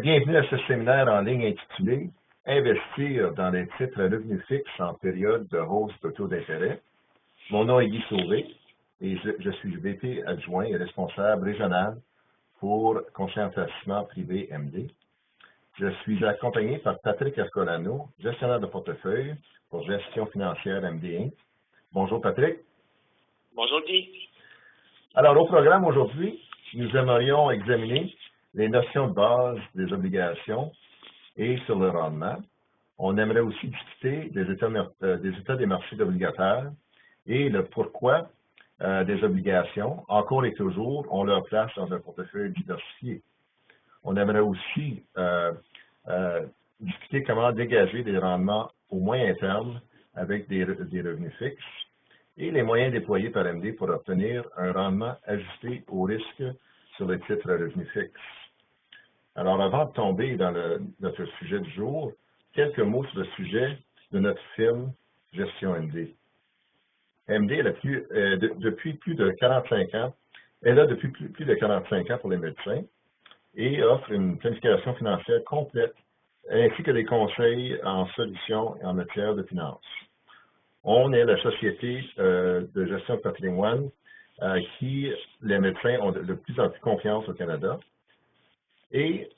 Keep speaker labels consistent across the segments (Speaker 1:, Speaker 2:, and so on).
Speaker 1: Bienvenue à ce séminaire en ligne intitulé Investir dans les titres à revenus fixes en période de hausse de taux d'intérêt. Mon nom est Guy Sauvé et je suis VP adjoint et responsable régional pour Conseil en placement privé MD. Je suis accompagné par Patrick Ercolano, gestionnaire de portefeuille pour Gestion financière MD Inc. Bonjour Patrick.
Speaker 2: Bonjour Guy.
Speaker 1: Alors au programme aujourd'hui, nous aimerions examiner les notions de base des obligations et sur le rendement. On aimerait aussi discuter des états des marchés obligataires et le pourquoi des obligations, encore et toujours, ont leur place dans un portefeuille diversifié. On aimerait aussi discuter comment dégager des rendements au moyen terme avec des revenus fixes et les moyens déployés par MD pour obtenir un rendement ajusté au risque sur les titres à revenus fixes. Alors, avant de tomber dans notre sujet du jour, quelques mots sur le sujet de notre firme Gestion MD. MD depuis plus de 45 ans, elle a depuis plus de 45 ans pour les médecins et offre une planification financière complète ainsi que des conseils en solutions et en matière de finances. On est la société de gestion de patrimoine qui les médecins ont de plus en plus confiance au Canada. Et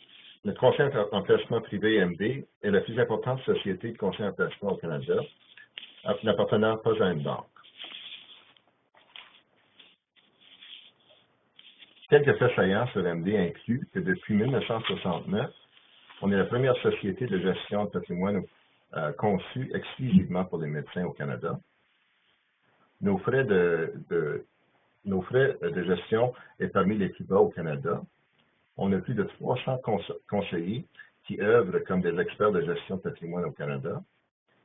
Speaker 1: notre conseil en placement privé MD est la plus importante société de conseil en placement au Canada, n'appartenant pas à une banque. Quelques faits saillants sur MD incluent que depuis 1969, on est la première société de gestion de patrimoine conçue exclusivement pour les médecins au Canada. Nos frais de gestion est parmi les plus bas au Canada. On a plus de 300 conseillers qui œuvrent comme des experts de gestion de patrimoine au Canada.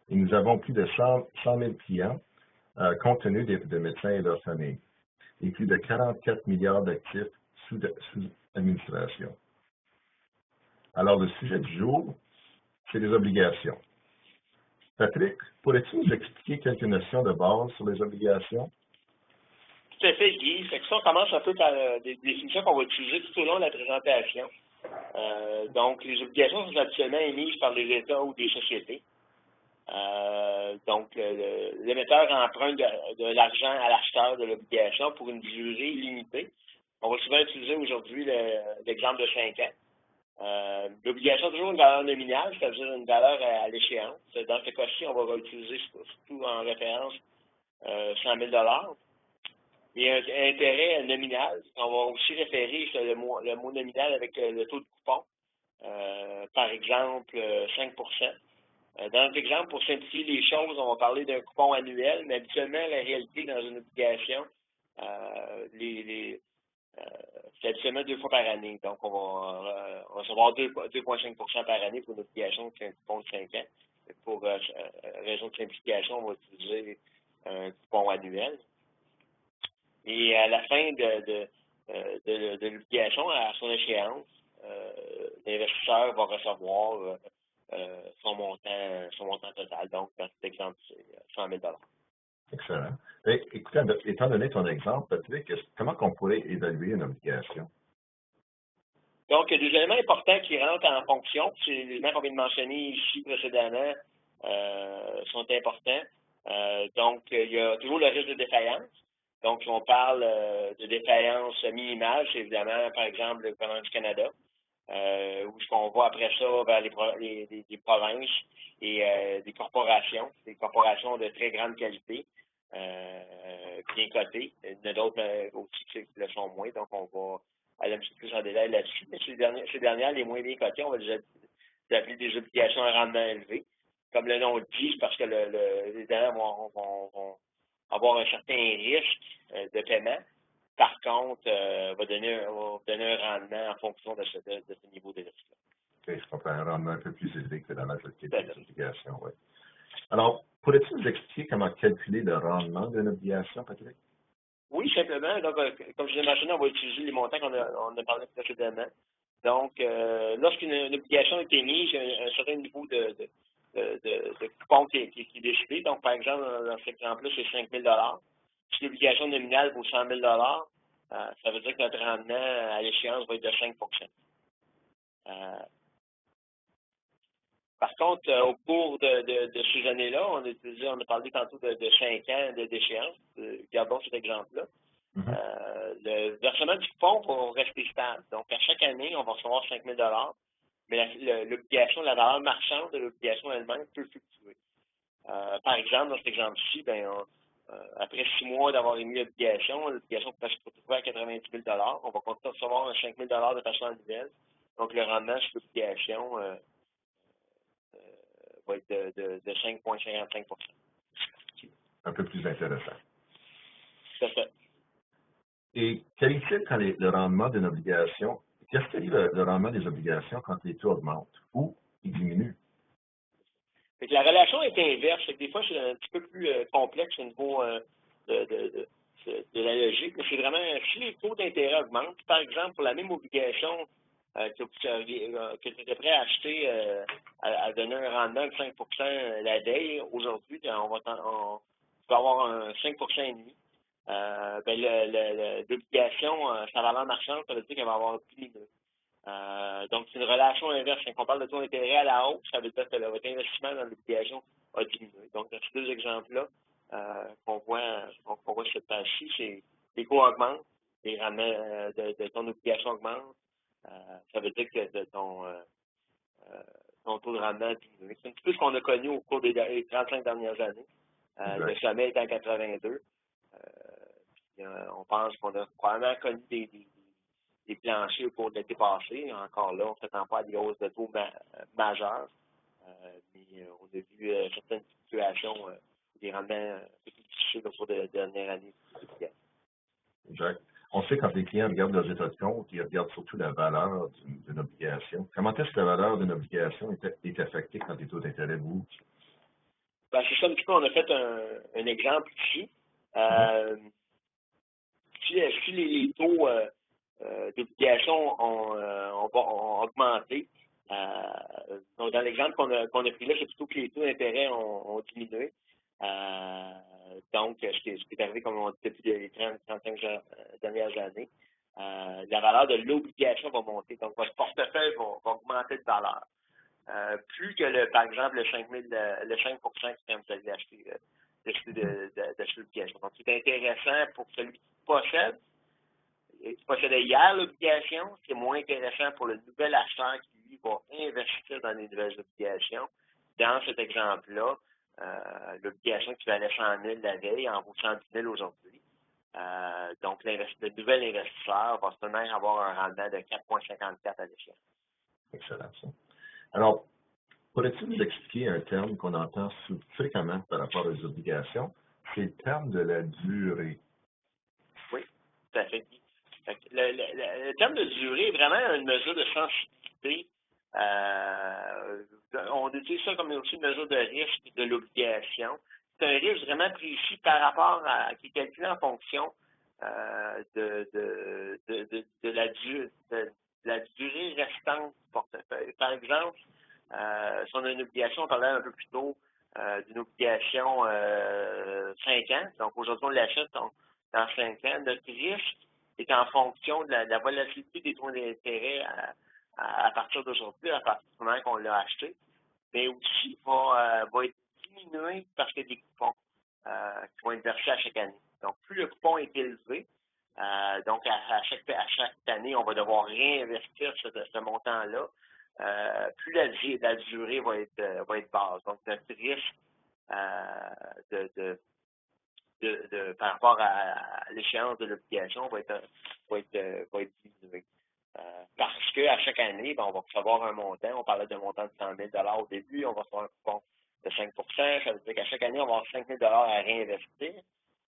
Speaker 1: Et nous avons plus de 100 000 clients compte tenu des médecins et leurs familles. Et plus de 44 milliards d'actifs sous administration. Alors, le sujet du jour, c'est les obligations. Patrick, pourrais-tu nous expliquer quelques notions de base sur les obligations?
Speaker 2: Tout à fait, Guy. Fait que ça, on commence un peu par des définitions qu'on va utiliser tout au long de la présentation. Donc, les obligations sont habituellement émises par les États ou des sociétés. Donc, l'émetteur emprunte de l'argent à l'acheteur de l'obligation pour une durée limitée. On va souvent utiliser aujourd'hui l'exemple de 5 ans. L'obligation a toujours une valeur nominale, c'est-à-dire une valeur à l'échéance. Dans ce cas-ci, on va utiliser surtout en référence 100 000 $. Et un intérêt nominal, on va aussi référer sur le mot nominal avec le taux de coupon. Par exemple, 5 Dans notre exemple, pour simplifier les choses, on va parler d'un coupon annuel, mais habituellement, la réalité dans une obligation, c'est habituellement 2 fois par année. Donc, on va recevoir 2,5 par année pour une obligation qui est un coupon de 5 ans. Pour raison de simplification, on va utiliser un coupon annuel. Et à la fin de l'obligation, à son échéance, l'investisseur va recevoir son montant total. Donc, dans cet exemple, c'est 100 000 $.
Speaker 1: Excellent. Écoutez, étant donné ton exemple, Patrick, comment on pourrait évaluer une obligation?
Speaker 2: Donc, il y a des éléments importants qui rentrent en fonction. Les éléments qu'on vient de mentionner ici précédemment sont importants. Donc, il y a toujours le risque de défaillance. Donc, on parle de défaillance minimale, c'est évidemment, par exemple, le gouvernement du Canada, où on va après ça vers les provinces et des corporations de très grande qualité, bien cotées. Il y en a d'autres aussi qui le sont moins, donc on va aller un petit peu plus en détail là-dessus. Mais ces dernières, les moins bien cotées, on va les appeler des obligations à rendement élevé. Comme le nom le dit, c'est parce que les dernières vont avoir un certain risque de paiement. Par contre, va donner un rendement en fonction de ce niveau de risque-là.
Speaker 1: OK, je comprends. Un rendement un peu plus élevé que dans la majorité des obligations, oui. Alors, pourrais-tu nous expliquer comment calculer le rendement d'une obligation, Patrick?
Speaker 2: Oui, simplement. Donc, comme je l'ai mentionné, on va utiliser les montants qu'on a parlé précédemment. Donc, lorsqu'une obligation est émise, il y a un certain niveau de coupon qui est décidé. Donc, par exemple, dans cet exemple-là, c'est 5 000 $. Si l'obligation nominale vaut 100 000 $, ça veut dire que notre rendement à l'échéance va être de 5 . Par contre, au cours de ces années-là, on a parlé tantôt de 5 ans d'échéance. Gardons cet exemple-là. Le versement du fonds va rester stable. Donc, à chaque année, on va recevoir 5 000 mais l'obligation, la valeur marchande de l'obligation elle-même peut fluctuer. Par exemple, dans cet exemple-ci, après 6 mois d'avoir émis l'obligation peut se retrouver à 90 000 on va continuer à recevoir un 5 000 de façon annuelle. Donc, le rendement sur l'obligation va être de 5,55 %.
Speaker 1: Un peu plus intéressant.
Speaker 2: Tout à fait.
Speaker 1: Et qu'arrive-t-il quand le rendement d'une obligation, qu'est-ce qui arrive le rendement des obligations quand les taux augmentent ou ils diminuent?
Speaker 2: Fait que la relation est inverse. Fait que des fois, c'est un petit peu plus complexe au niveau de la logique. Mais c'est vraiment, si les taux d'intérêt augmentent, par exemple, pour la même obligation que tu étais prêt à acheter à donner un rendement de 5 la veille, aujourd'hui, on va avoir un 5 et demi. L'obligation, sa valeur marchande, ça veut dire qu'elle va avoir diminué. Donc, c'est une relation inverse. Quand on parle de taux d'intérêt à la hausse, ça veut dire que votre investissement dans l'obligation a diminué. Donc, dans ces deux exemples-là qu'on voit cette page-ci, c'est les coûts augmentent, les rendements de ton obligation augmentent. Ça veut dire que ton taux de rendement a diminué. C'est un petit peu ce qu'on a connu au cours des 35 dernières années. Le sommet est en 82. On pense qu'on a probablement connu des planchers au cours de l'été passé. Encore là, on ne s'attend pas à des hausses de taux majeures. Mais on a vu certaines situations, des rendements un peu plus difficiles au cours de la dernière année.
Speaker 1: Exact. On sait quand les clients regardent leurs états de compte, ils regardent surtout la valeur d'une obligation. Comment est-ce que la valeur d'une obligation est affectée quand les taux d'intérêt bougent?
Speaker 2: C'est ça un petit peu, on a fait un exemple ici. Si les taux d'obligation ont augmenté, donc dans l'exemple qu'on a pris là, c'est plutôt que les taux d'intérêt ont diminué. Donc, ce qui est arrivé, comme on dit, depuis les 30-35 dernières années, la valeur de l'obligation va monter. Donc, votre portefeuille va augmenter de valeur. Plus que, par exemple, le 5 que vous allez acheter de l'obligation. Donc, c'est intéressant pour celui qui possède. Qui possédait hier l'obligation, c'est moins intéressant pour le nouvel acheteur qui, lui, va investir dans les nouvelles obligations. Dans cet exemple-là, l'obligation qui valait 100 000 la veille en vaut 110 000 aujourd'hui. Donc, le nouvel investisseur va seulement avoir un rendement de 4,54 à l'échelle.
Speaker 1: Excellent, ça. Alors, pourrais-tu nous expliquer un terme qu'on entend fréquemment par rapport aux obligations? C'est le terme de la durée.
Speaker 2: Oui, tout à fait. Le terme de durée est vraiment une mesure de sensibilité. On utilise ça comme aussi une mesure de risque de l'obligation. C'est un risque vraiment précis par rapport qui est calculé en fonction de la durée restante du portefeuille. Par exemple, si on a une obligation, on parlait un peu plus tôt d'une obligation 5 ans. Donc aujourd'hui, on l'achète dans 5 ans. Notre risque est en fonction de la volatilité des taux d'intérêt à partir d'aujourd'hui, à partir du moment qu'on l'a acheté, mais aussi va être diminué parce qu'il y a des coupons qui vont être versés à chaque année. Donc, plus le coupon est élevé, donc à chaque année, on va devoir réinvestir ce montant-là, plus la durée va être basse. Donc, notre risque par rapport à l'échéance de l'obligation va être diminué. Parce qu'à chaque année, on va recevoir un montant. On parlait d'un montant de 100 000 au début, on va recevoir un coupon de 5 ça veut dire qu'à chaque année, on va avoir 5 000 à réinvestir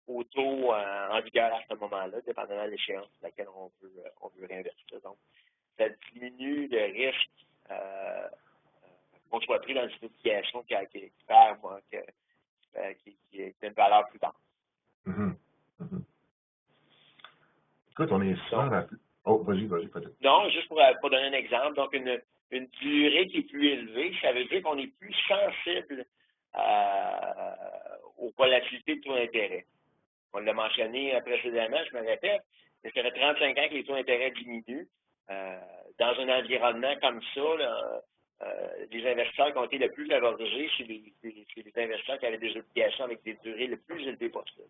Speaker 2: au taux en vigueur à ce moment-là, dépendamment de l'échéance à laquelle on veut réinvestir. Donc, ça diminue le risque qu'on soit pris dans une obligation qui est une valeur plus basse.
Speaker 1: Écoute, on est souvent Oh, vas-y, peut-être.
Speaker 2: Non, juste pour donner un exemple, donc une durée qui est plus élevée, ça veut dire qu'on est plus sensible aux volatilités de taux d'intérêt. On l'a mentionné précédemment, je me répète, mais ça fait 35 ans que les taux d'intérêt diminuent. Dans un environnement comme ça, là, les investisseurs qui ont été le plus favorisés, c'est les investisseurs qui avaient des obligations avec des durées le plus élevées possible.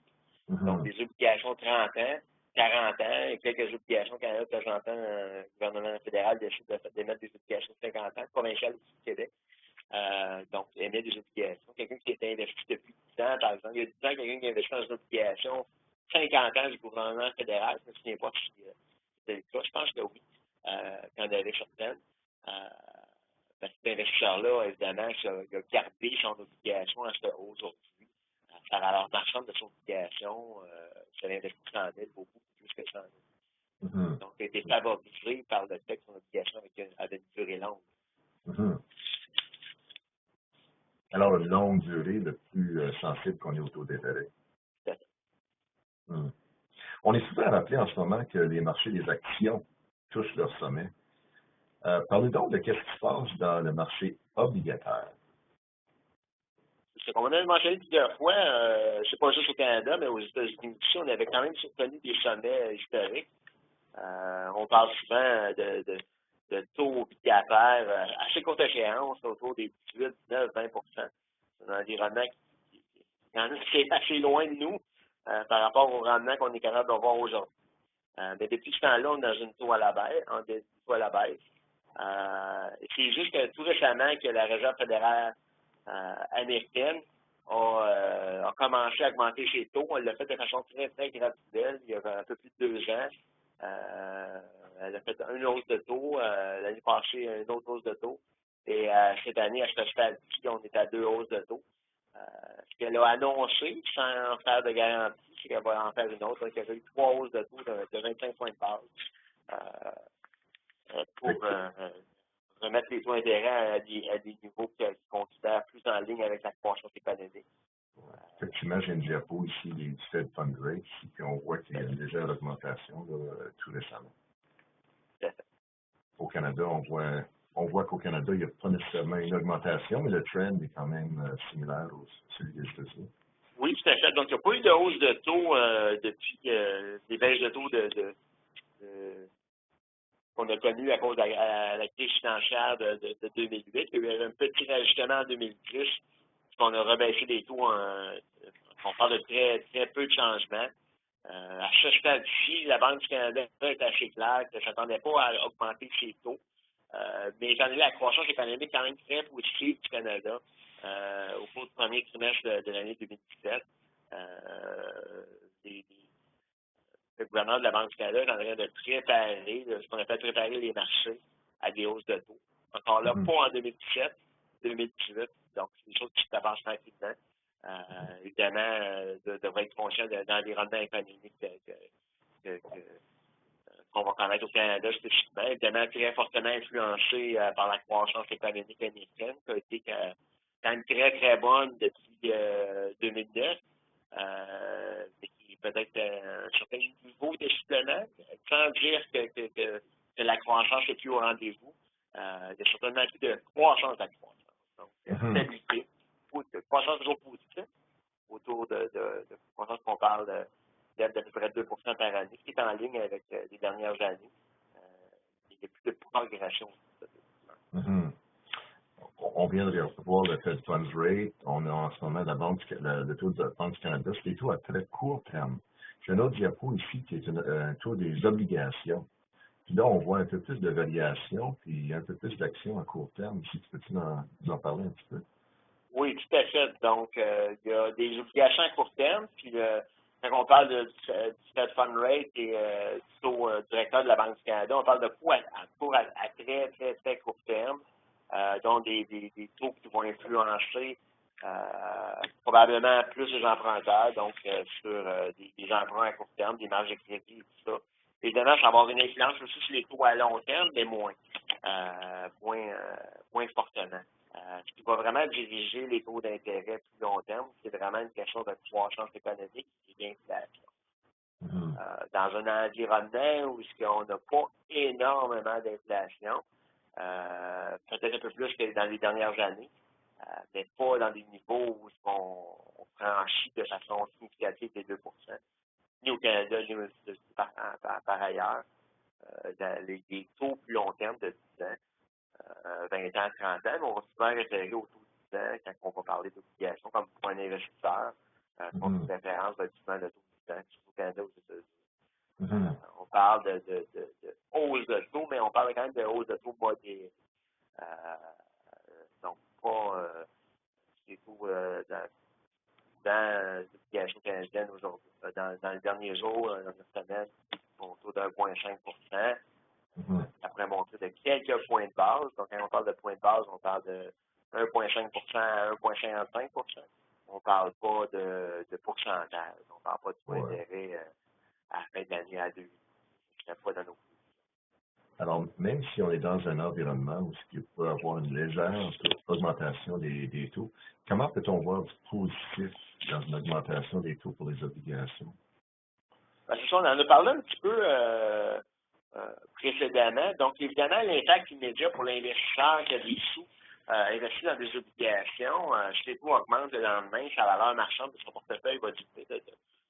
Speaker 2: Donc, des obligations 30 ans, 40 ans, et quelques obligations Canada, de temps en temps, le gouvernement fédéral décide d'émettre des obligations de 50 ans, provincial aussi du Québec. Donc, émet des obligations. Quelqu'un qui est investi depuis 10 ans, par exemple, il y a 10 ans, quelqu'un qui a investi dans une obligation 50 ans du gouvernement fédéral, je ne me souviens pas si c'était le cas, je pense que oui, quand il y avait certaines. Cet investisseur-là, évidemment, il a gardé son obligation à ce aujourd'hui. Par alors marchande de son obligation, ça investi 100 000, beaucoup plus que 100 000. Donc, il a été favorisé par le fait que son obligation avait une durée longue.
Speaker 1: Alors, une longue durée, le plus sensible qu'on est au taux d'intérêt. On est souvent rappelé en ce moment que les marchés des actions touchent leur sommet. Parlez donc de ce qui se passe dans le marché obligataire.
Speaker 2: C'est comme on a mentionné plusieurs fois, c'est pas juste au Canada, mais aux États-Unis aussi, on avait quand même soutenu des sommets historiques. On parle souvent de taux obligataires assez courte échéance, autour des 18, 19, 20 C'est un environnement qui est assez loin de nous par rapport au rendement qu'on est capable d'avoir aujourd'hui. Mais depuis ce temps-là, on est dans une taux à la baisse. C'est juste que tout récemment que la Réserve fédérale américaine a commencé à augmenter ses taux. Elle l'a fait de façon très, très graduelle il y a un peu plus de 2 ans. Elle a fait une hausse de taux. L'année passée, une autre hausse de taux. Et cette année, à ce stade-ci, on est à 2 hausses de taux. Ce qu'elle a annoncé, sans faire de garantie, c'est qu'elle va en faire une autre. Donc, il y a eu 3 hausses de taux de 25 points de base pour remettre les taux d'intérêt à des niveaux qu'elle considère plus en ligne avec la croissance économique.
Speaker 1: Effectivement, j'ai une diapo ici des Fed Fund Rates, puis on voit qu'il y a une légère augmentation tout récemment. Au Canada, on voit qu'au Canada, il n'y a pas nécessairement une augmentation, mais le trend est quand même similaire à celui des États-Unis.
Speaker 2: Oui, tout à fait. Donc, il n'y a pas eu de hausse de taux depuis les baisses de taux qu'on a connues à cause de la crise financière de 2008. Il y a eu un petit ajustement en 2010, qu'on a rebaissé les taux. On parle de très, très peu de changements. À ce stade-ci, la Banque du Canada est assez claire qu'elle ne s'attendait pas à augmenter ses taux. Mais étant donné la croissance économique quand même très positive du Canada au cours du premier trimestre de l'année 2017, le gouvernement de la Banque du Canada est en train de préparer, ce qu'on appelle préparer les marchés à des hausses de taux. Encore là, pas en 2017, 2018, donc c'est des choses qui s'avancent tranquillement. Évidemment, devrait être conscient de l'environnement économique qu'on va connaître au Canada spécifiquement, évidemment très fortement influencé par la croissance économique américaine, qui a été quand même très, très bonne depuis 2009, mais qui est peut-être un certain niveau d'essoufflement, sans dire que la croissance n'est plus au rendez-vous. Il y a certainement plus de croissance de la croissance. Donc, stabilité, croissance toujours positive, autour de croissance qu'on parle d'à peu près 2 par année, ce qui est en ligne avec les dernières années. Il n'y a plus de progression.
Speaker 1: On vient de voir le Fed Funds Rate. On a en ce moment le taux de la Banque du Canada. C'est des taux à très court terme. J'ai un autre diapo ici qui est un taux des obligations. Puis là, on voit un peu plus de variation, puis un peu plus d'action à court terme. Si tu peux-tu nous en parler un petit peu?
Speaker 2: Oui, tout à fait. Donc, il y a des obligations à court terme, puis quand on parle du Fed Fund Rate et du taux directeur de la Banque du Canada, on parle de coûts à très, très, très court terme, dont des taux qui vont influencer probablement plus les emprunteurs, donc sur des emprunts à court terme, des marges de crédit et tout ça. Évidemment, ça va avoir une influence aussi sur les taux à long terme, mais moins fortement. Ce qui va vraiment diriger les taux d'intérêt plus long terme, c'est vraiment une question de croissance économique et d'inflation. Dans un environnement où on n'a pas énormément d'inflation, peut-être un peu plus que dans les dernières années, mais pas dans des niveaux où on franchit de façon significative les 2 ni au Canada, ni aux États-Unis par ailleurs. Les taux plus long terme de 10 ans 20 ans, 30 ans, mais on va souvent référer au taux de 10 ans quand on va parler d'obligations, comme pour un investisseur. Son référence va être souvent le taux de 10 ans, surtout au Canada, aux États-Unis. On parle de hausse de taux, mais on parle quand même de hausse de taux modérée. Donc, pas des taux dans l'obligation canadienne aujourd'hui. Dans les derniers jours, dans la semaine, on taux de 1,5 après monter de quelques points de base. Donc, quand on parle de points de base, on parle de 1,5 à 1,55 On ne parle pas de pourcentage. On ne parle pas de taux d'intérêt à la fin de l'année à 2. Ce n'est pas dans nos coûts.
Speaker 1: Alors, même si on est dans un environnement où il peut y avoir une légère augmentation des taux, comment peut-on voir du positif dans une augmentation des taux pour les obligations?
Speaker 2: Ben, c'est ça, on en a parlé un petit peu précédemment. Donc, évidemment, l'impact immédiat pour l'investisseur qui a des sous investis dans des obligations, si les taux augmentent le lendemain, sa valeur marchande de son portefeuille va diminuer.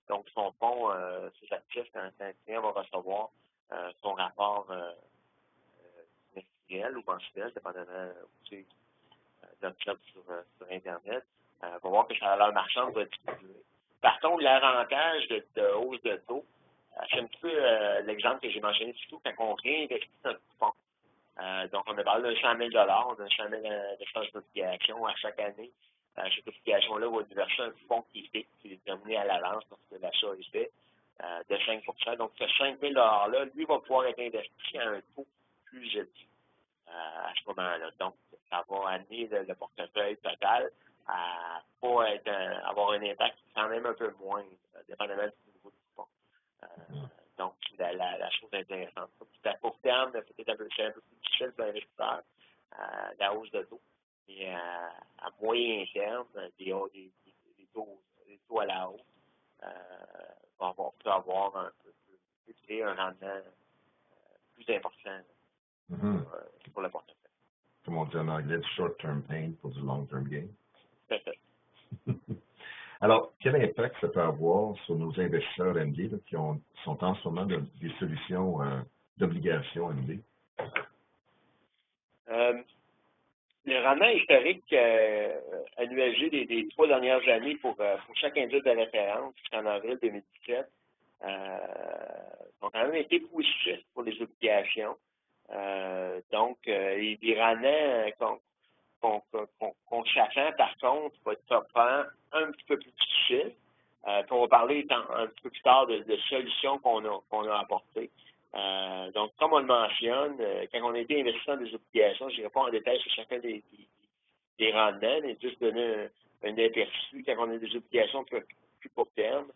Speaker 2: Donc, son fonds, ses actifs, quand un client va recevoir son rapport trimestriel ou mensuel, dépendamment où c'est l'observe sur Internet, va voir que sa valeur marchande va diminuer. Par contre, l'avantage de hausse de taux, c'est un petit peu l'exemple que j'ai mentionné plus tôt, quand on réinvestit notre fonds. Donc, on a parlé de 100 000 on a 100 000 d'échange d'obligations à chaque année. Cette obligation-là va nous verser un fonds qui est déterminé à l'avance lorsque l'achat est fait, de 5 Donc, ce 5 000 $-là, lui, va pouvoir être investi à un taux plus élevé à ce moment-là. Donc, ça va amener le portefeuille total à pas être, avoir un impact quand même un peu moins, dépendamment du niveau du fonds. Donc, la chose intéressante. Puis, à court terme, peut-être un peu plus difficile pour l'investisseur, la hausse de taux. Et à moyen terme, des taux à la hausse, peut avoir un rendement plus important pour le portefeuille.
Speaker 1: Comme on dit en anglais, du short-term pain pour du long-term gain. Alors, quel impact ça peut avoir sur nos investisseurs MD qui sont en ce moment des solutions d'obligations MD?
Speaker 2: Le rendement historique annualisé des 3 dernières années pour chaque indice de référence jusqu'en avril 2017 ont quand même été positifs pour les obligations. Donc, les rendements qu'on s'attend, par contre, va être un petit peu plus difficile. Puis on va parler un petit peu plus tard de solutions qu'on a apportées. Donc, comme on le mentionne, quand on a été investi dans des obligations, je n'irai pas en détail sur chacun des rendements, mais juste donner un aperçu. Quand on a des obligations plus court terme,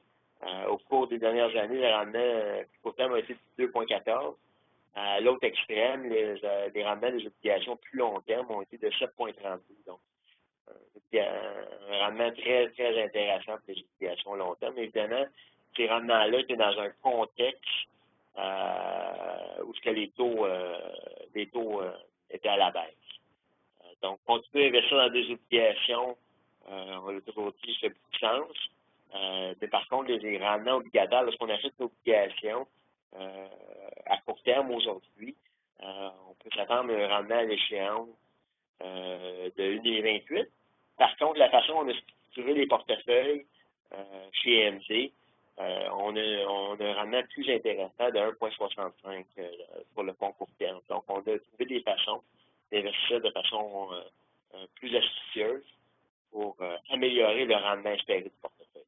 Speaker 2: au cours des dernières années, le rendement plus court terme a été de 2,14. À l'autre extrême, les rendements des obligations plus long terme ont été de 7,32. Donc, un rendement très, très intéressant pour les obligations long terme. Évidemment, ces rendements-là étaient dans un contexte où les taux étaient à la baisse. Donc, continuer à investir dans des obligations, on l'a toujours dit, ça fait beaucoup de sens. Mais par contre, les rendements obligataires, lorsqu'on achète une obligation à court terme aujourd'hui, on peut s'attendre à un rendement à l'échéance de 1,28. Par contre, la façon dont on a structuré les portefeuilles chez MD, on a un rendement plus intéressant de 1,65 pour le fonds court terme. Donc, on a trouvé des façons d'investir de façon plus astucieuse pour améliorer le rendement espéré du portefeuille.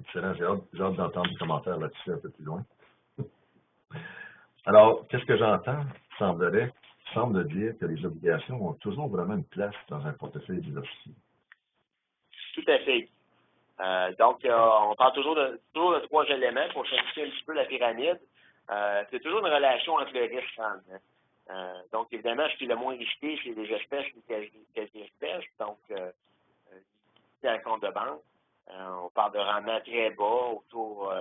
Speaker 1: Excellent. J'ai hâte d'entendre des commentaires là-dessus un peu plus loin. Alors, qu'est-ce que j'entends? Semble dire que les obligations ont toujours vraiment une place dans un portefeuille diversifié.
Speaker 2: Tout à fait. Donc, on parle toujours de 3 éléments pour simplifier un petit peu la pyramide. C'est toujours une relation entre le risque et le rendement. Donc, évidemment, ce qui est le moins risqué, c'est les espèces ou quasi-espèces. Donc, c'est un compte de banque. On parle de rendement très bas, autour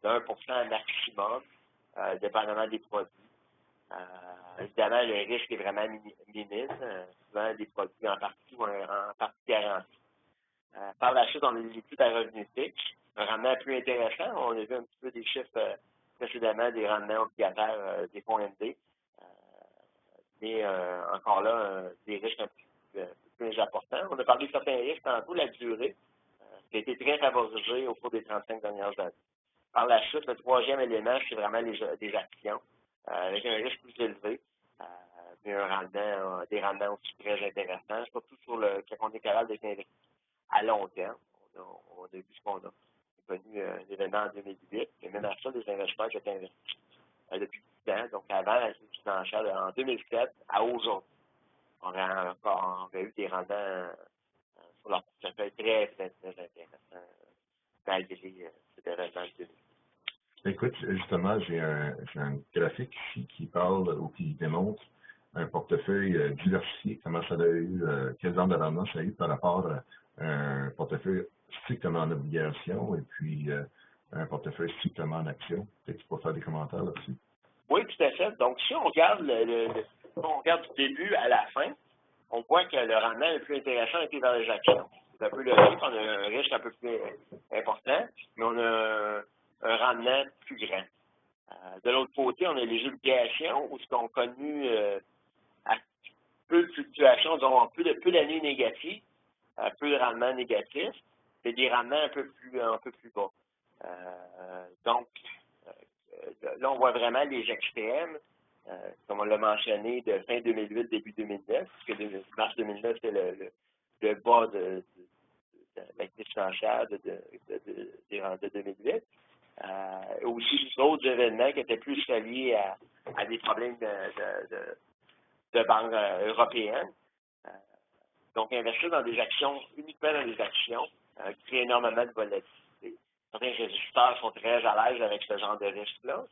Speaker 2: d'1% maximum, dépendamment des produits. Évidemment, le risque est vraiment minime. Souvent, des produits en partie ou en partie garantis. Par la suite, on a des études à revenus fixes, un rendement plus intéressant. On a vu un petit peu des chiffres précédemment des rendements obligataires des fonds MD. et encore là, des risques un peu plus importants. On a parlé de certains risques tantôt, la durée, qui a été très favorisée au cours des 35 dernières années. Par la suite, le troisième élément, c'est vraiment les actions, avec un risque plus élevé, mais des rendements aussi très intéressants, surtout quand on est capable d'être investi à long terme. On a vu ce qu'on a connu un événement en 2008, et même à ça, les investisseurs qui étaient investis depuis 10 ans, donc avant la crise financière, en 2007 à aujourd'hui. On a eu des rendements sur leur portefeuille très, très, très intéressants, malgré cet événement de 2008.
Speaker 1: Écoute, justement, j'ai un graphique ici qui parle ou qui démontre un portefeuille diversifié, comment ça a eu, quel genre de rendement ça a eu par rapport à un portefeuille strictement en obligation et puis un portefeuille strictement en action. Peut-être que tu peux faire des commentaires là-dessus.
Speaker 2: Oui, tout à fait. Donc, si on regarde on regarde du début à la fin, on voit que le rendement le plus intéressant était dans les actions. C'est un peu logique, on a un risque un peu plus important, mais on a un rendement plus grand. De l'autre côté, on a les obligations, où ce qu'on a connu à peu de fluctuations, disons, peu d'années négatives, peu de rendements négatifs, et des rendements un peu plus bas. Donc, là, on voit vraiment les extrêmes, comme on l'a mentionné, de fin 2008, début 2009, puisque mars 2009, c'est le bas de la crise financière de 2008. Aussi d'autres événements qui étaient plus reliés à des problèmes de banques européennes. Donc, investir dans des actions, uniquement dans des actions, crée énormément de volatilité. Certains investisseurs sont très à l'aise avec ce genre de risque-là.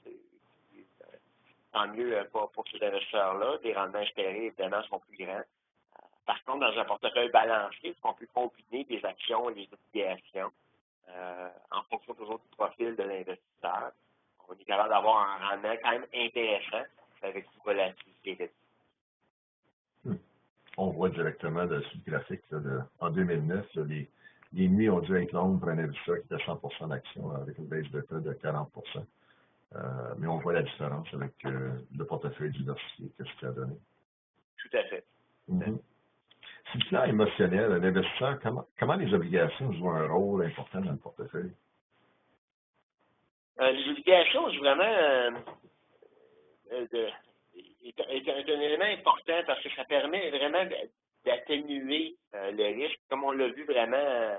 Speaker 2: Tant mieux pour ces investisseurs-là. Les rendements espérés, évidemment, sont plus grands. Par contre, dans un portefeuille balancé, on peut combiner des actions et des obligations en fonction toujours du profil de l'investisseur. On est capable d'avoir un rendement quand même intéressant avec une volatilité réduite.
Speaker 1: On voit directement sur le graphique en 2009, les nuits ont dû être longues pour un investisseur qui était 100% d'action avec une baisse de taux de 40%. Mais on voit la différence avec le portefeuille diversifié que ce qui a donné.
Speaker 2: Tout à fait.
Speaker 1: Mm-hmm. Sur le plan émotionnel, l'investisseur, comment les obligations jouent un rôle important dans le portefeuille?
Speaker 2: Les obligations jouent vraiment est un élément important parce que ça permet vraiment d'atténuer le risque. Comme on l'a vu vraiment,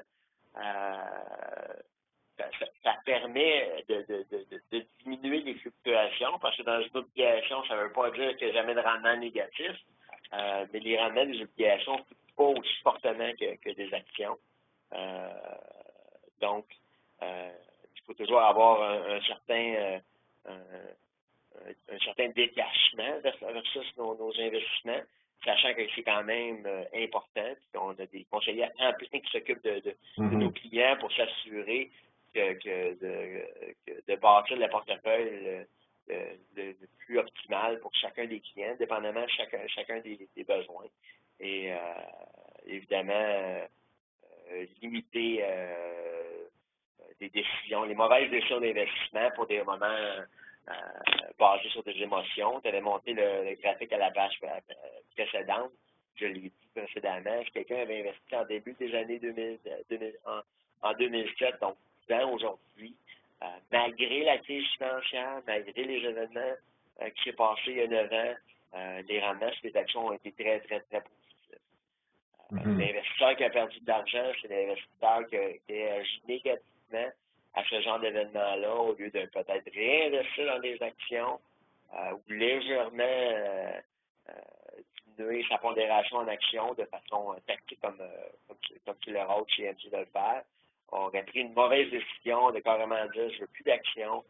Speaker 2: ça permet de diminuer les fluctuations parce que dans une obligation, ça ne veut pas dire qu'il n'y a jamais de rendement négatif, mais les rendements des obligations ne fluctuent pas aussi fortement que des actions. Donc, il faut toujours avoir un certain détachement versus nos investissements, sachant que c'est quand même important. Puis on a des conseillers à temps plein qui s'occupent de nos clients pour s'assurer de bâtir le portefeuille le plus optimal pour chacun des clients, dépendamment de chacun des besoins. Et évidemment, limiter des décisions, les mauvaises décisions d'investissement pour des moments basés sur des émotions. Tu avais monté le graphique à la page précédente. Je l'ai dit précédemment. Si quelqu'un avait investi en début des années 2007, donc 10 ans aujourd'hui, malgré la crise financière, malgré les événements qui s'est passé il y a 9 ans, les rendements sur les actions ont été très, très, très positifs. L'investisseur qui a perdu de l'argent, c'est l'investisseur qui a agi négativement à ce genre d'événement-là, au lieu de peut-être réinvestir dans des actions ou légèrement diminuer sa pondération en actions de façon tactique comme c'est le rôle chez MJ de le faire. On aurait pris une mauvaise décision de carrément dire je veux plus d'actions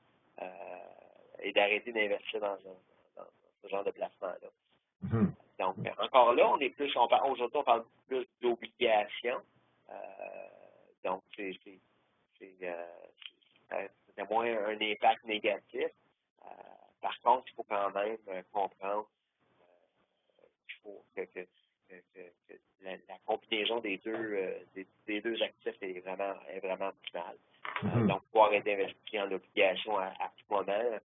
Speaker 2: et d'arrêter d'investir dans ce genre de placement-là. Donc, encore là, aujourd'hui, on parle plus d'obligations. Donc, c'est moins un impact négatif. Par contre, il faut quand même comprendre qu'il faut que la combinaison des deux actifs est vraiment optimale. Donc, pouvoir être investi en obligations à tout moment,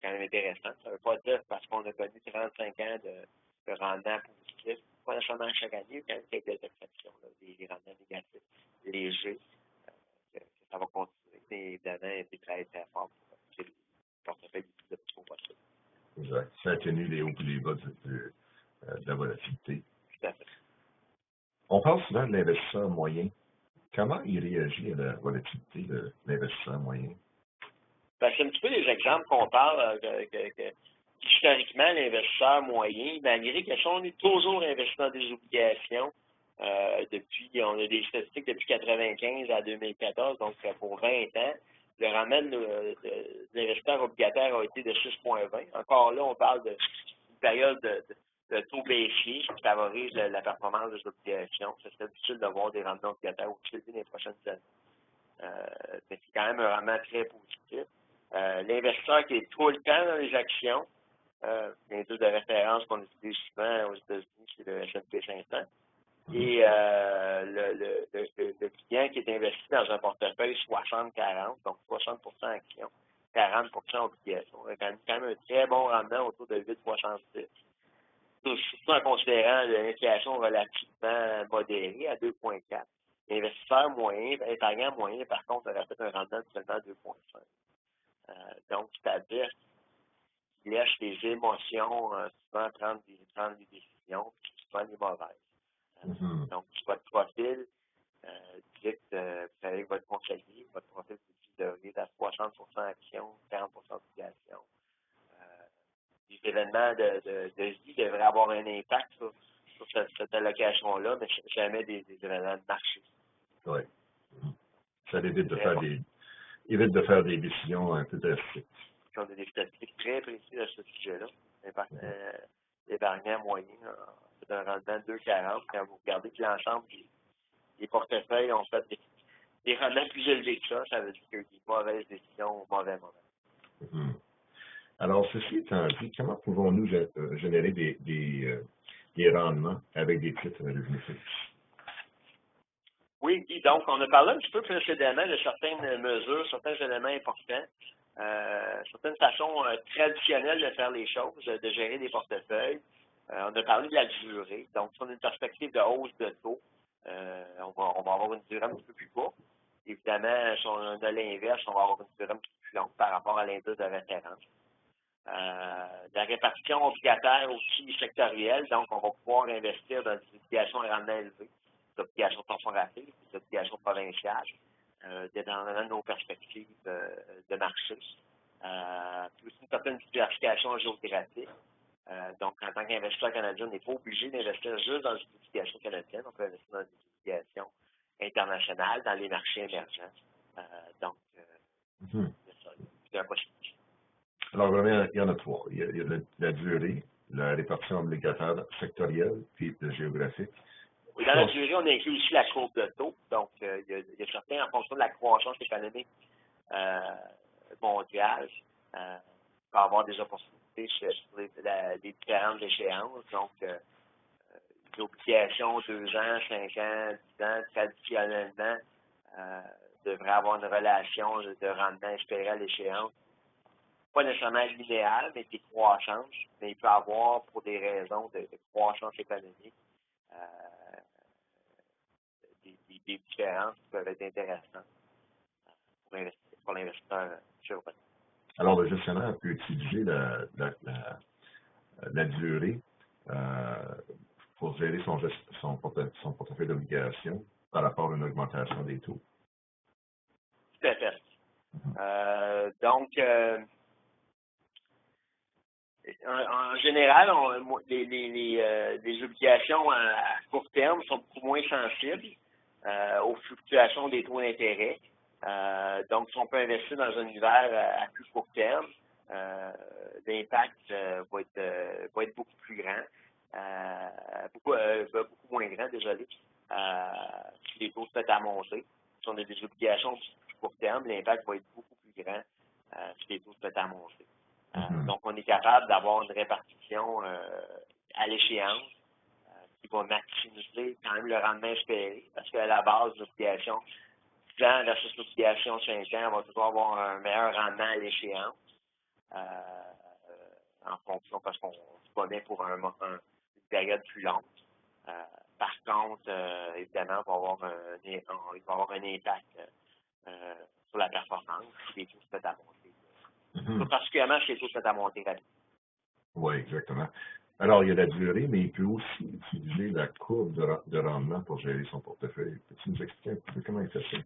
Speaker 2: quand même intéressant. Ça ne veut pas dire parce qu'on a connu 35 ans de rendement positif, pas nécessairement chaque année, il y a quand même quelques exceptions, là, des rendements négatifs légers, que ça va continuer. Mais évidemment, c'est très, très fort pour le portefeuille le plus haut possible.
Speaker 1: Exact. Ça atténue les hauts et les bas de la volatilité.
Speaker 2: Tout à fait.
Speaker 1: On parle souvent de l'investisseur moyen. Comment il réagit à la volatilité de l'investisseur moyen?
Speaker 2: Ben, c'est un petit peu des exemples qu'on parle, historiquement, l'investisseur moyen, malgré que si on est toujours investi dans des obligations, on a des statistiques depuis 1995 à 2014, donc pour 20 ans, le rendement de l'investisseur obligataire a été de 6,20. Encore là, on parle d'une période de taux baissier qui favorise la performance des obligations. Ça serait difficile de voir des rendements obligataires au-dessus des prochaines années. Mais c'est quand même un rendement très positif. L'investisseur qui est tout le temps dans les actions, l'indice de référence qu'on utilise souvent aux États-Unis, c'est le S&P 500. Et le client qui est investi dans un portefeuille 60-40, donc 60% actions, 40% obligations, a quand même un très bon rendement autour de 8,66. Surtout en considérant l'inflation relativement modérée à 2,4. L'investisseur moyen, épargnant moyen, par contre, aurait fait un rendement de seulement 2,5. Donc, c'est-à-dire qu'il laisse les émotions souvent prendre des décisions, puis souvent les mauvaises. Donc, votre profil dicte, vous savez, votre conseiller, votre profil vous dit de être à 60% actions, 40% obligations. Les événements de vie devraient avoir un impact sur cette allocation-là, mais jamais des événements de marché.
Speaker 1: Oui. Ça évite de faire des décisions un peu drastiques.
Speaker 2: On a des statistiques très précises à ce sujet-là. L'épargnant moyen, c'est un rendement de 2,40. Quand vous regardez que l'ensemble des portefeuilles ont fait des rendements plus élevés que ça veut dire qu'il y a eu des mauvaises décisions au mauvais moment.
Speaker 1: Alors, ceci étant dit, comment pouvons-nous générer des rendements avec des titres à revenus fixes?
Speaker 2: Oui, Guy, donc on a parlé un petit peu précédemment de certaines mesures, certains éléments importants, certaines façons traditionnelles de faire les choses, de gérer des portefeuilles. On a parlé de la durée. Donc, si on a une perspective de hausse de taux, on va avoir une durée un petit peu plus courte. Évidemment, si on a l'inverse, on va avoir une durée un petit peu plus longue par rapport à l'indice de référence. La répartition obligataire aussi sectorielle, donc on va pouvoir investir dans des obligations à rendement élevé, des obligations corporatives, des obligations provinciales, dépendamment de nos perspectives de marché. Puis aussi une certaine diversification géographique. Donc, en tant qu'investisseur canadien, on n'est pas obligé d'investir juste dans des obligations canadiennes. On peut investir dans des obligations internationales, dans les marchés émergents. Donc, c'est ça. C'est un possibilité.
Speaker 1: Alors, vraiment, il y en a trois. Il y a la durée, la répartition obligataire sectorielle, puis le géographique.
Speaker 2: Oui, dans la durée, on inclut aussi la courbe de taux. Donc, il y a certains, en fonction de la croissance économique mondiale, il peut y avoir des opportunités sur les différentes échéances. Donc, les obligations 2 ans, 5 ans, 10 ans, traditionnellement, devraient avoir une relation de rendement espéré à l'échéance. Pas nécessairement linéaire, mais des croissances. Mais il peut y avoir, pour des raisons de croissance économique, des différences qui peuvent être intéressantes pour l'investisseur sur le.
Speaker 1: Alors, le gestionnaire peut utiliser la durée pour gérer son portefeuille d'obligations par rapport à une augmentation des taux.
Speaker 2: Tout à fait. Donc, en général, les obligations à court terme sont beaucoup moins sensibles aux fluctuations des taux d'intérêt. Donc, si on peut investir dans un univers à plus court terme, l'impact va être beaucoup plus grand, beaucoup moins grand, désolé, si les taux se mettent à monter. Si on a des obligations à plus court terme, l'impact va être beaucoup plus grand si les taux se mettent à monter. Donc, on est capable d'avoir une répartition à l'échéance qui va maximiser quand même le rendement espéré, parce qu'à la base, l'obligation 10 ans versus l'obligation 5 ans va toujours avoir un meilleur rendement à l'échéance. en fonction parce qu'on se connaît pour une période plus longue. Par contre, évidemment, il va avoir un impact sur la performance si les taux se mettent à monter. Particulièrement si les taux se mettent à monter rapidement.
Speaker 1: Oui, exactement. Alors, il y a la durée, mais il peut aussi utiliser la courbe de rendement pour gérer son portefeuille. Peux-tu nous expliquer un peu comment il fait ça?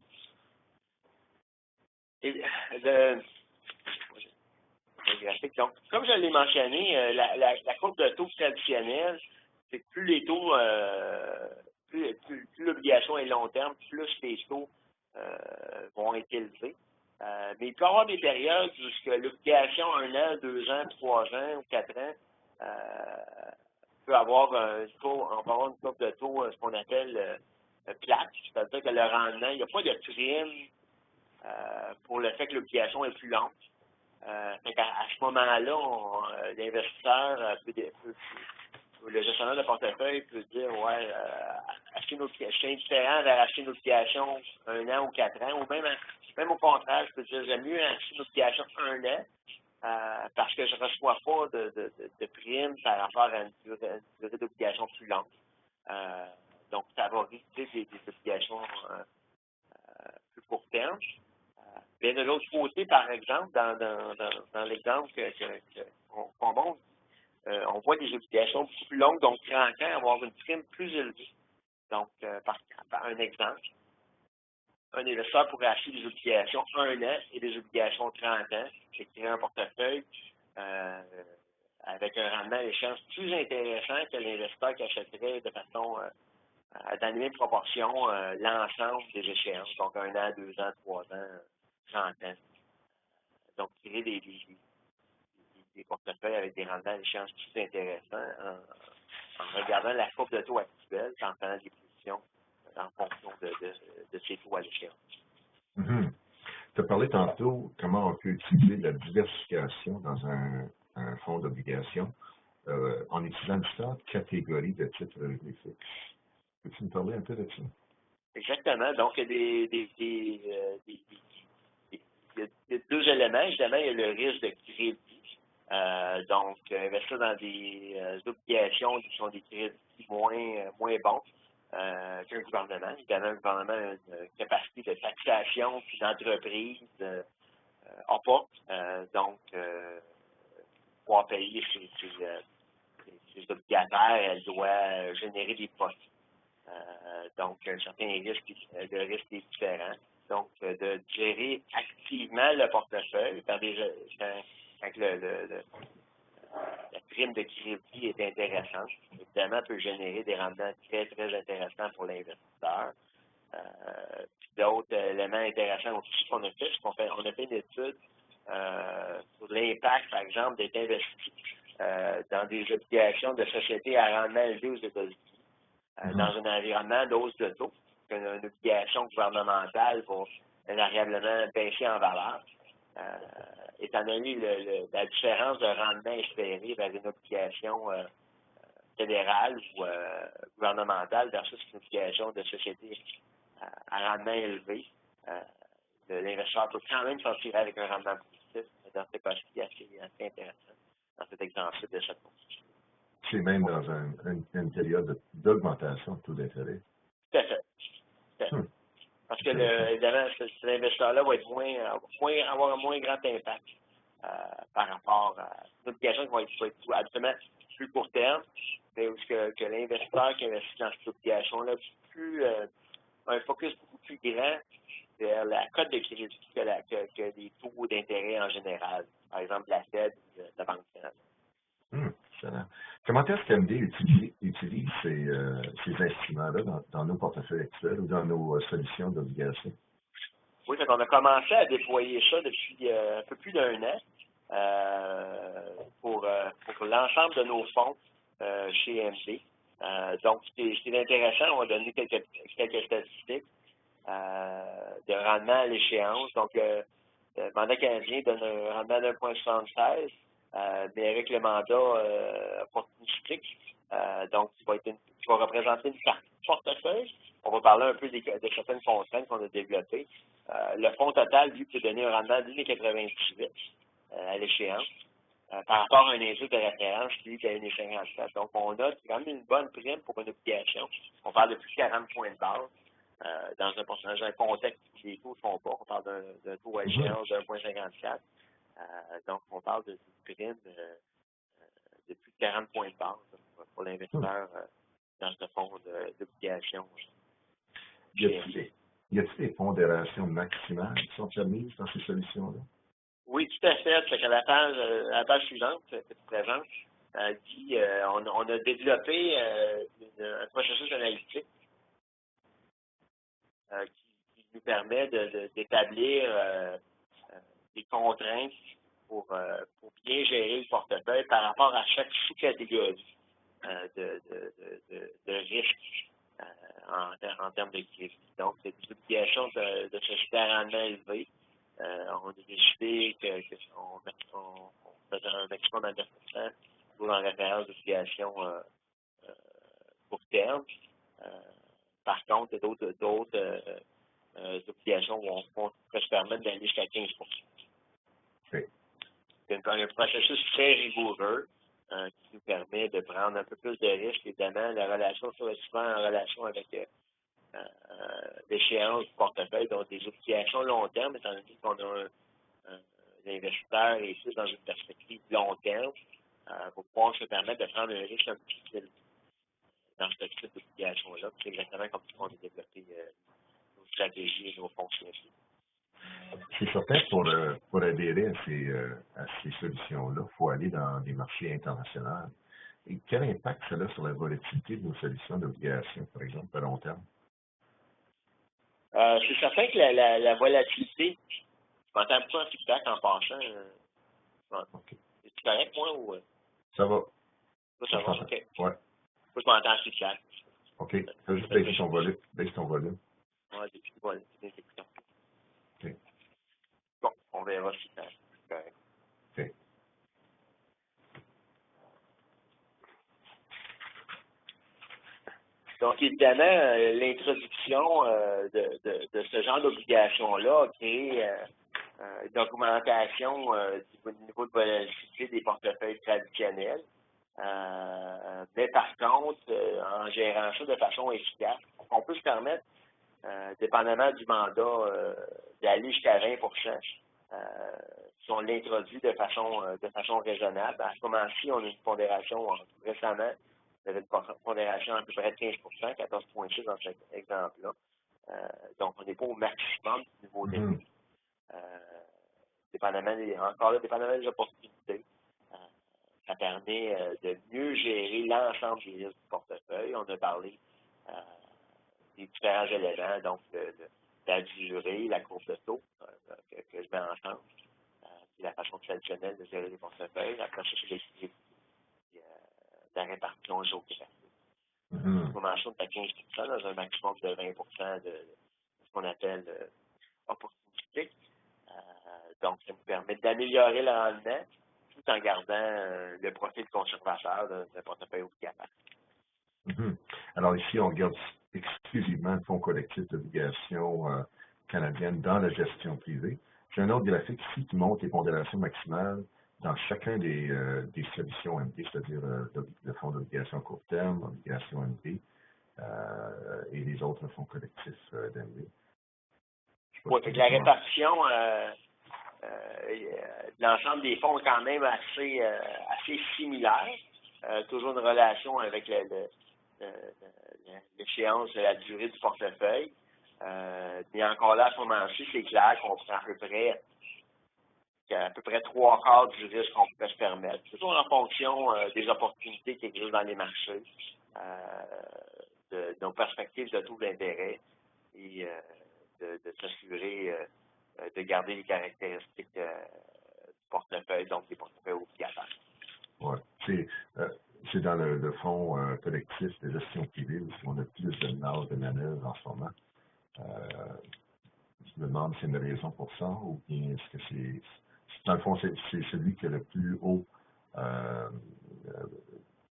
Speaker 2: Donc, comme je l'ai mentionné, la courbe de taux traditionnelle, c'est que plus les taux, plus l'obligation est long terme, plus les taux vont être élevés. Mais il peut y avoir des périodes où l'obligation 1 an, 2 ans, 3 ans ou 4 ans peut avoir on peut avoir une courbe de taux, ce qu'on appelle plate, c'est-à-dire que le rendement, il n'y a pas de prime pour le fait que l'obligation est plus longue. À ce moment-là, l'investisseur le gestionnaire de portefeuille peut dire c'est indifférent d'acheter une obligation 1 an ou 4 ans, ou même au contraire, je peux dire j'aime mieux acheter une obligation 1 an parce que je ne reçois pas de prime par rapport à une durée d'obligation plus longue. Donc, favoriser des obligations plus court terme. Bien de l'autre côté, par exemple, dans l'exemple qu'on montre, on voit des obligations beaucoup plus longues, donc 30 ans, avoir une prime plus élevée. Donc, par un exemple, un investisseur pourrait acheter des obligations 1 an et des obligations 30 ans, et créer un portefeuille avec un rendement à l'échéance plus intéressant que l'investisseur qui achèterait de façon dans les mêmes proportions l'ensemble des échéances, donc 1 an, 2 ans, 3 ans, 30 ans. Donc, créer des portefeuilles avec des rendements à l'échéance plus intéressants en regardant la courbe de taux actuelle, en prenant des positions en fonction de ces taux à l'échéance.
Speaker 1: Tu as parlé tantôt comment on peut utiliser la diversification dans un fonds d'obligation en utilisant différentes catégories de titres revenus fixes. Peux-tu nous parler un peu de ça?
Speaker 2: Exactement. Donc, il y a deux éléments. Évidemment, il y a le risque de crédit. Donc, investir dans des obligations qui sont des crédits moins bons qu'un gouvernement. Évidemment, un gouvernement a une capacité de taxation puis d'entreprise n'a pas. Donc, pouvoir payer ses obligataires, elle doit générer des profits. Donc, un certain risque, le risque est différent. Donc, de gérer activement le portefeuille quand la prime de crédit est intéressante. Évidemment, peut générer des rendements très, très intéressants pour l'investisseur. Puis d'autres éléments intéressants aussi qu'on a fait, c'est qu'on a fait une étude sur l'impact, par exemple, d'être investi dans des obligations de sociétés à rendement élevé aux États-Unis. Dans un environnement d'hausse de taux, une obligation gouvernementale va invariablement baisser en valeur. Étant donné la différence de rendement espéré vers une obligation fédérale ou gouvernementale versus une obligation de société à rendement élevé, l'investisseur peut quand même s'en tirer avec un rendement positif. Dans ce cas-ci, assez intéressant dans cet exemple de cette position.
Speaker 1: C'est même dans une période d'augmentation de taux d'intérêt.
Speaker 2: Tout à fait. Parce que, évidemment, cet investisseur-là va avoir un moins grand impact par rapport à une obligation qui va être absolument plus court terme, mais où que l'investisseur qui investit dans cette obligation-là a un focus beaucoup plus grand vers la cote de crédit que les taux d'intérêt en général. Par exemple, la Fed ou la Banque centrale.
Speaker 1: Excellent. Comment est-ce qu'MD utilise ces instruments-là dans nos portefeuilles actuels ou dans nos solutions d'obligation?
Speaker 2: Oui, on a commencé à déployer ça depuis un peu plus d'1 an pour l'ensemble de nos fonds chez MD. Donc, c'est intéressant. On va donner quelques statistiques de rendement à l'échéance. Donc, le mandat canadien donne un rendement de 1,76. Mais avec le mandat opportunistique, donc qui va représenter une partie du portefeuille. On va parler un peu de certaines contraintes qu'on a développées. Le fonds total, lui, peut donner un rendement de 1,98. à l'échéance. Par rapport à un indice de référence qui est à 1,54. Donc, on a quand même une bonne prime pour une obligation. On parle de plus de 40 points de base dans un contexte où les taux sont bas. On parle d'un taux à échéance de 1,54. Donc, on parle d'une prime de plus de 40 points de base pour l'investisseur dans ce fonds d'obligation.
Speaker 1: Y a-t-il des pondérations maximales qui sont permises dans ces solutions-là?
Speaker 2: Oui, tout à fait. C'est que la page suivante que tu présentes dit on a développé un processus analytique qui nous permet d'établir des contraintes pour bien gérer le portefeuille par rapport à chaque sous-catégorie de risque en termes de crédit. Donc, c'est des obligations de société à rendement élevé. On a décidé qu'on faisait un maximum à 9% pour en référence d'obligations court terme. Par contre, il y a d'autres obligations où on pourrait se permettre d'aller jusqu'à 15%.
Speaker 1: Oui.
Speaker 2: C'est un processus très rigoureux qui nous permet de prendre un peu plus de risques. Évidemment, la relation soit souvent en relation avec l'échéance du portefeuille, donc des obligations long terme, étant donné qu'on a un investisseur et plus dans une perspective long terme, pour pouvoir se permettre de prendre un risque un petit peu dans ce type d'obligation-là. C'est exactement comme ça qu'on a développé nos stratégies et nos fonctions.
Speaker 1: C'est certain, pour adhérer à ces solutions-là, il faut aller dans des marchés internationaux. Et quel impact ça a sur la volatilité de nos solutions d'obligation, par exemple, à long terme?
Speaker 2: C'est certain que la volatilité, je m'entends pas un feedback en passant.
Speaker 1: Okay.
Speaker 2: C'est correct, moi, ou?
Speaker 1: Ça va.
Speaker 2: Ça va, OK.
Speaker 1: Ouais.
Speaker 2: Moi, je m'entends en feedback.
Speaker 1: OK. Fais juste baisser ton volume. Baisse ton volume.
Speaker 2: Ouais, depuis voilà, c'est des écouteurs.
Speaker 1: OK.
Speaker 2: Bon, on verra si c'est correct.
Speaker 1: OK.
Speaker 2: Donc, évidemment, l'introduction de ce genre d'obligation-là a créé une augmentation du niveau de volatilité des portefeuilles traditionnels. Mais par contre, en gérant ça de façon efficace, on peut se permettre, dépendamment du mandat, d'aller jusqu'à 20%. Si on l'introduit de façon raisonnable. À ce moment-ci, on a une pondération récemment. On avait une pondération à peu près de 15%, 14,6 dans cet exemple-là. Donc, on n'est pas au maximum du niveau des risques. Dépendamment des opportunités. Ça permet de mieux gérer l'ensemble des risques du portefeuille. On a parlé des différents éléments, donc la durée, la courbe de taux que je mets ensemble. C'est la façon traditionnelle de gérer les portefeuilles. Après ça, c'est la répartition géographique. On commence à 15% dans un maximum de 20% de ce qu'on appelle opportunité. Donc, ça nous permet d'améliorer le rendement tout en gardant le profil conservateur d'un portefeuille obligatoire.
Speaker 1: Alors ici, on regarde exclusivement le fonds collectif d'obligations canadiennes dans la gestion privée. J'ai un autre graphique ici qui montre les pondérations maximales dans chacun des solutions MD, c'est-à-dire le fonds d'obligation court terme, obligation MD et les autres fonds collectifs d'MD.
Speaker 2: Oui, la répartition de l'ensemble des fonds est quand même assez similaire. Toujours une relation avec l'échéance de la durée du portefeuille. Mais encore là, à ce moment-ci, c'est clair qu'on prend à peu près 3/4 du risque qu'on peut se permettre. Toujours en fonction des opportunités qui existent dans les marchés, de nos perspectives de taux d'intérêt et de s'assurer de garder les caractéristiques du portefeuille, donc des portefeuilles obligataires.
Speaker 1: Oui, c'est dans le fonds collectif de gestion privée où on a plus de marge de manœuvre en ce moment. Je me demande si c'est une raison pour ça ou bien est-ce que c'est... Dans le fond, c'est celui qui a le plus haut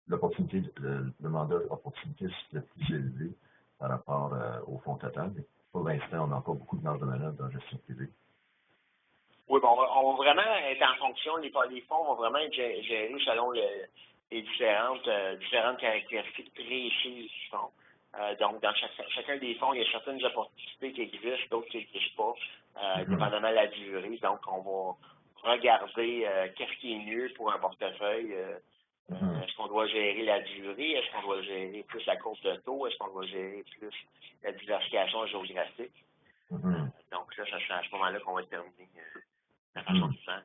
Speaker 1: l'opportunité, le mandat d'opportunité le plus élevé par rapport au fonds total. Mais pour l'instant, on n'a pas beaucoup de marge de manœuvre dans la gestion privée.
Speaker 2: Oui, bon, on va vraiment être en fonction, les fonds vont vraiment être gérés selon les différentes caractéristiques précises du fonds. Donc, dans chacun des fonds, il y a certaines opportunités qui existent, d'autres qui n'existent pas, dépendamment de la durée. Donc, on va regarder qu'est-ce qui est mieux pour un portefeuille. Est-ce qu'on doit gérer la durée? Est-ce qu'on doit gérer plus la courbe de taux? Est-ce qu'on doit gérer plus la diversification géographique? Donc, là, c'est à ce moment-là qu'on va terminer la façon de faire.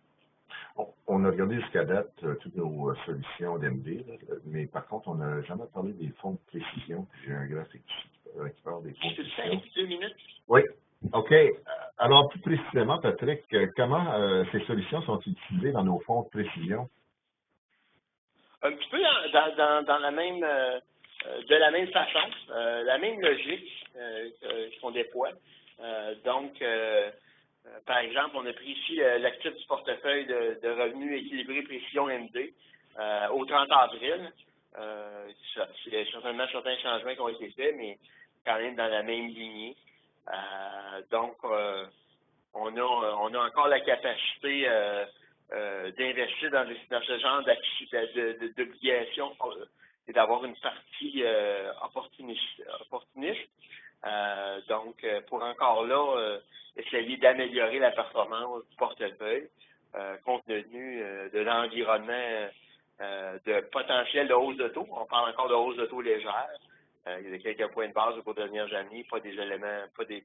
Speaker 1: On a regardé jusqu'à date toutes nos solutions d'MD, mais par contre, on n'a jamais parlé des fonds de précision. J'ai un graphique qui parle des fonds de précision.
Speaker 2: Avec 2 minutes?
Speaker 1: Oui. OK. Alors, plus précisément, Patrick, comment ces solutions sont utilisées dans nos fonds de précision?
Speaker 2: Un petit peu dans la même de la même façon, la même logique qu'on déploie. Donc, par exemple, on a pris ici l'actif du portefeuille de revenus équilibrés précision MD au 30 avril. Il y a certainement certains changements qui ont été faits, mais quand même dans la même lignée. Donc, on a encore la capacité d'investir dans ce genre d'obligations et d'avoir une partie opportuniste. Donc, pour encore là, essayer d'améliorer la performance du portefeuille compte tenu de l'environnement de potentiel de hausse de taux. On parle encore de hausse de taux légère. Il y a quelques points de base au cours des dernières années, pas des éléments, pas des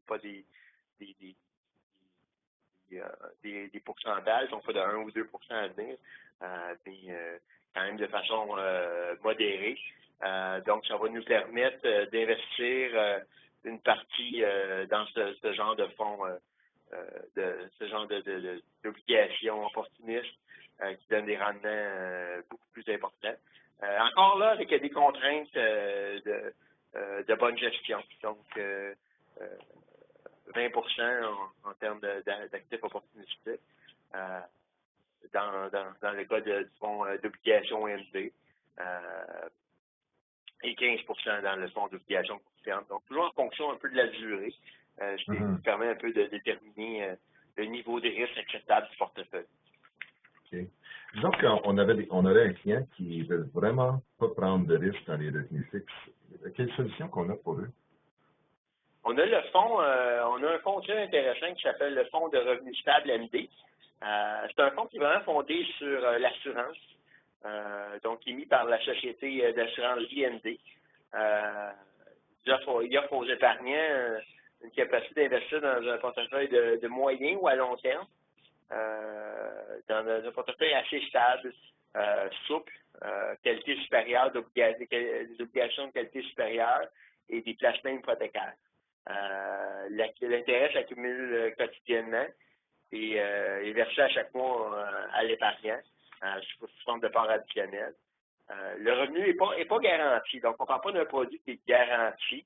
Speaker 2: pourcentages, donc pas de 1 ou 2 à venir, mais quand même de façon modérée. Donc, ça va nous permettre d'investir une partie dans ce genre de fonds, ce genre d'obligations opportunistes qui donnent des rendements beaucoup plus importants. Encore là, avec des contraintes de bonne gestion. Donc, 20 en termes d'actifs opportunistiques dans le cas du fonds d'obligation MD et 15 dans le fonds d'obligation court-terme. Donc, toujours en fonction un peu de la durée, ce qui permet un peu de déterminer le niveau de risque acceptable du portefeuille.
Speaker 1: OK. Disons qu'on aurait un client qui ne veut vraiment pas prendre de risque dans les revenus fixes. Quelle solution qu'on a pour eux?
Speaker 2: On a un fonds très intéressant qui s'appelle le fonds de revenus stable MD. C'est un fonds qui est vraiment fondé sur l'assurance, donc émis par la société d'assurance IND. Il offre aux épargnants une capacité d'investir dans un portefeuille de moyen ou à long terme, dans un portefeuille assez stable, souple, qualité supérieure, des obligations de qualité supérieure et des placements hypothécaires. L'intérêt s'accumule quotidiennement et est versé à chaque mois à l'épargnant sous forme de part additionnelle. Le revenu n'est pas garanti, donc on ne parle pas d'un produit qui est garanti,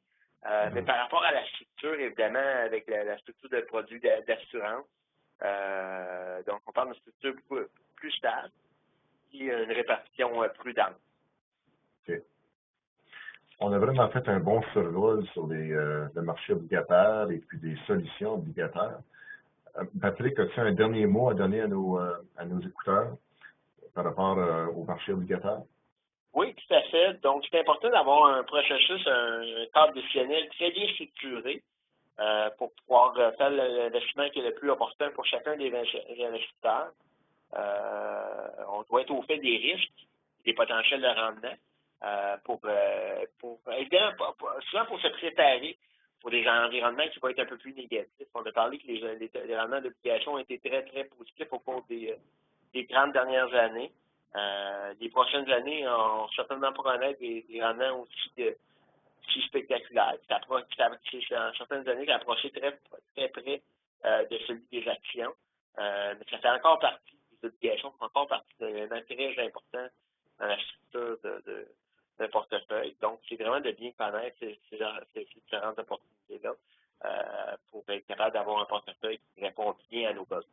Speaker 2: mais par rapport à la structure, évidemment, avec la structure de produit d'assurance, donc on parle d'une structure beaucoup plus stable et une répartition prudente.
Speaker 1: OK. On a vraiment fait un bon survol sur le marché obligataire et puis des solutions obligataires. Patrick, as-tu un dernier mot à donner à nos écouteurs par rapport au marché obligataire?
Speaker 2: Oui, tout à fait. Donc, c'est important d'avoir un processus, un cadre décisionnel très bien structuré pour pouvoir faire l'investissement qui est le plus opportun pour chacun des investisseurs. On doit être au fait des risques, des potentiels de rendement, souvent pour se préparer pour des environnements qui vont être un peu plus négatifs. On a parlé que les rendements d'obligation ont été très, très positifs au cours des 30 dernières années. Les prochaines années ont certainement pas connaître des rendements aussi spectaculaires. En certaines années, ça approché très, très près de celui des actions. Mais ça fait encore partie des obligations, ça fait encore partie d'un intérêt très important dans la structure d'un portefeuille. Donc, c'est vraiment de bien connaître ces différentes opportunités-là pour être capable d'avoir un portefeuille qui répond bien à nos besoins.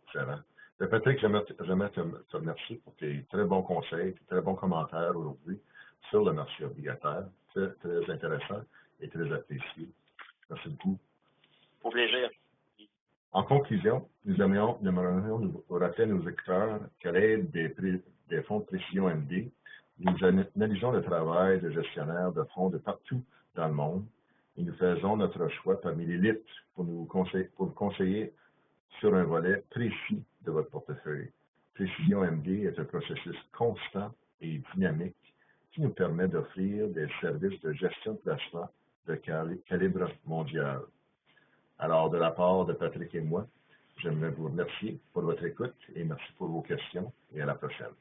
Speaker 1: Excellent. Patrick, j'aimerais te remercier pour tes très bons conseils, tes très bons commentaires aujourd'hui sur le marché obligataire. Très, très intéressant et très apprécié. Merci beaucoup.
Speaker 2: Au plaisir.
Speaker 1: En conclusion, nous aimerions nous rappeler à nos écouteurs qu'à l'aide des fonds de précision MD, nous analysons le travail de gestionnaires de fonds de partout dans le monde et nous faisons notre choix parmi l'élite pour vous conseiller sur un volet précis de votre portefeuille. Précision MD est un processus constant et dynamique qui nous permet d'offrir des services de gestion de placement de calibre mondial. Alors, de la part de Patrick et moi, j'aimerais vous remercier pour votre écoute et merci pour vos questions et à la prochaine.